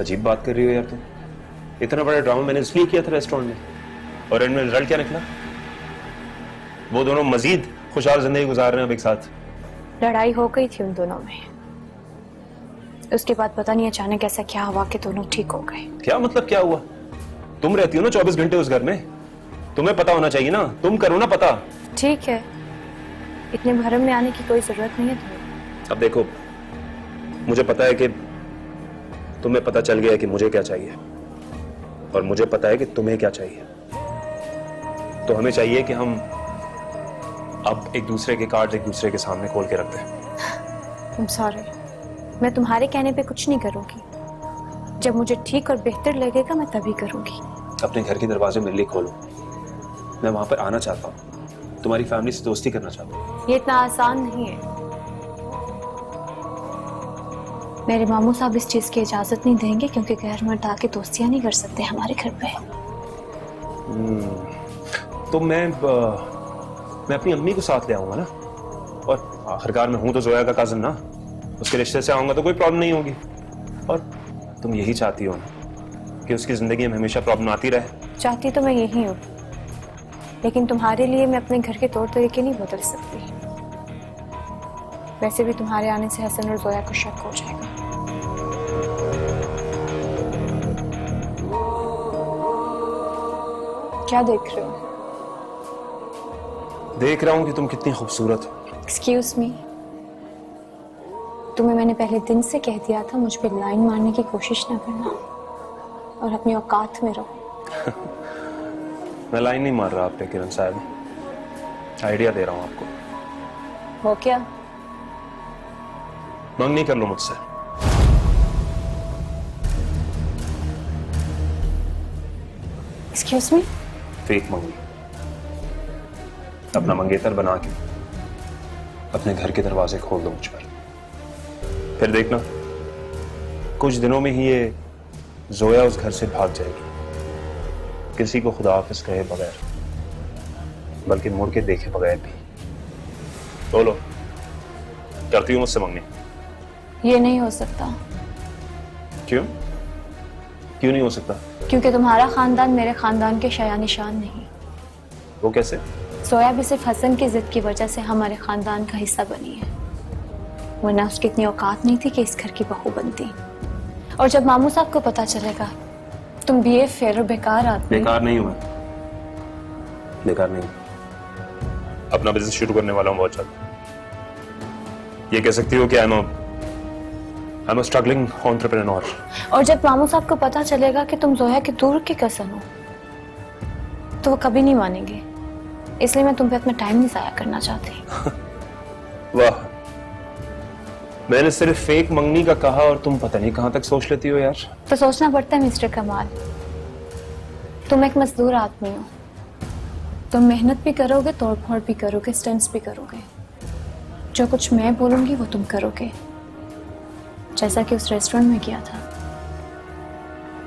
अजीब बात कर रही हो यार तुम। इतना बड़ा ड्रामा मैंने इसलिए किया था रेस्टोरेंट में, और एंड में रिजल्ट क्या निकला? वो दोनों मजीद खुशहाल जिंदगी गुजार रहे हैं अब एक साथ। लड़ाई हो गई थी उन दोनों में, उसके बाद पता नहीं अचानक ऐसा क्या हुआ कि दोनों ठीक हो गए। क्या मतलब क्या हुआ? तुम रहती हो ना 24 घंटे उस घर में, तुम्हें पता होना चाहिए ना, तुम करो ना पता। ठीक है, इतने भरम में आने की कोई जरूरत नहीं है तुम्हें। अब देखो, मुझे पता है कि तुम्हें पता चल गया है कि मुझे क्या चाहिए, और मुझे पता है कि तुम्हें क्या चाहिए। तो हमें चाहिए कि हम अब एक दूसरे के कार्ड्स एक दूसरे के सामने खोल के रख दें। I'm sorry, मैं तुम्हारे कहने पे कुछ नहीं करूंगी। जब मुझे ठीक और बेहतर लगेगा मैं तभी करूंगी। अपने घर के दरवाजे मेरे लिए खोलो, मैं वहां पर आना चाहता हूँ, तुम्हारी फैमिली से दोस्ती करना चाहता हूँ। ये इतना आसान नहीं है। मेरे मामू साहब इस चीज की इजाजत नहीं देंगे, क्योंकि गैर मर्द आके दोस्तियां नहीं कर सकते हमारे घर पे। तो मैं अपनी अम्मी को साथ ले आऊंगा ना, और आखिरकार मैं हूं तो जोया का कजन ना, उसके रिश्ते से आऊंगा तो कोई प्रॉब्लम नहीं होगी। और तुम यही चाहती हो ना कि उसकी जिंदगी में हमेशा प्रॉब्लम आती रहे? चाहती तो मैं यही हूँ, लेकिन तुम्हारे लिए मैं अपने घर के तौर तरीके नहीं बदल सकती। वैसे भी तुम्हारे आने से हसन और जोया को शक हो जाएगा। क्या देख रहे हो? देख रहा हूं कि तुम कितनी खूबसूरत हो। एक्सक्यूज मी, तुम्हें मैंने पहले दिन से कह दिया था मुझ पे लाइन मारने की कोशिश ना करना, और अपनी औकात में रहो। मैं लाइन नहीं मार रहा आप पे किरण साहब, आइडिया दे रहा हूं आपको। हो क्या? मंगनी कर लो मुझसे। Excuse me? फेक मंगनी, अपना मंगेतर बना के अपने घर के दरवाजे खोल दो मुझ पर, फिर देखना कुछ दिनों में ही ये जोया उस घर से भाग जाएगी, किसी को खुदा हाफिज कहे बगैर, बल्कि मुड़ के देखे बगैर भी। बोलो, करती हूँ मुझसे मंगनी? ये नहीं हो सकता। क्यों? क्यों नहीं हो सकता? क्योंकि तुम्हारा खानदान मेरे खानदान के शाया निशान नहीं। वो कैसे? जोया भी सिर्फ हसन की जिद की वजह से हमारे खानदान का हिस्सा बनी है, वरना उसकी इतनी औकात नहीं थी कि इस घर की बहू बनती। और जब मामू साहब को पता चलेगा तुम बीए फेर और बेकार आदमी। बेकार नहीं हूं, बेकार नहीं हूं। अपना बिजनेस शुरू करने वाला हूं बहुत जल्द। ये कह सकती हो कि I am a struggling entrepreneur. और जब मामू साहब को पता चलेगा कि तुम जोया के दूर के कसन हो, तो वो कभी नहीं मानेंगे। इसलिए मैं तुम पे अपना टाइम नहीं जाया करना चाहती। वाह, मैंने सिर्फ फेक मंगनी का कहा और तुम पता नहीं कहां तक सोच लेती हो यार। तो सोचना पड़ता है मिस्टर कमाल, तुम एक मजदूर आदमी हो। तुम मेहनत भी करोगे, तोड़फोड़ भी करोगे, स्टंट्स भी करोगे। जो कुछ मैं बोलूंगी वो तुम करोगे, जैसा कि उस रेस्टोरेंट में किया था।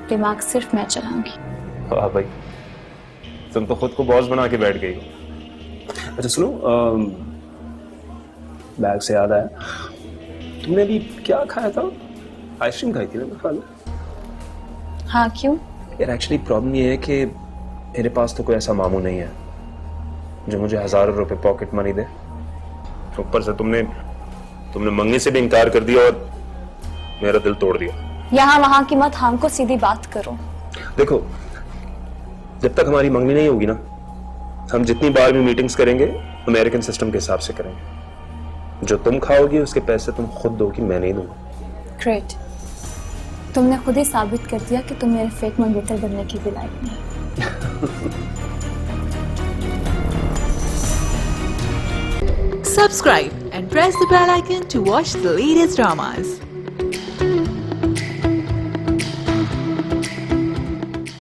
दिमाग सिर्फ मैं चलाऊंगी। वाह भाई, तुम तो खुद को बॉस बना के बैठ गई हो। अच्छा सुनो, बैग से याद आया, तुमने अभी क्या खाया था? आइसक्रीम खाई थी ना मेरे? हाँ, क्यों? यार एक्चुअली प्रॉब्लम ये है कि मेरे पास तो कोई ऐसा मामू नहीं है जो मुझे हज़ारों रुपए पॉकेट मनी दे। ऊपर से तुमने मंगनी से भी इनकार कर दिया और मेरा दिल तोड़ दिया। यहाँ वहां की मत, हमको सीधी बात करो। देखो, जब तक हमारी मंगनी नहीं होगी ना, हम जितनी बार भी मीटिंग्स करेंगे अमेरिकन सिस्टम के हिसाब से करेंगे। जो तुम खाओगी उसके पैसे तुम खुद दोगी, मैं नहीं दूंगा। ग्रेट, तुमने खुद ही साबित कर दिया कि तुम मेरे फेक मंगेतर बनने की भी लायक नहीं। Subscribe and press the bell icon to watch the latest dramas.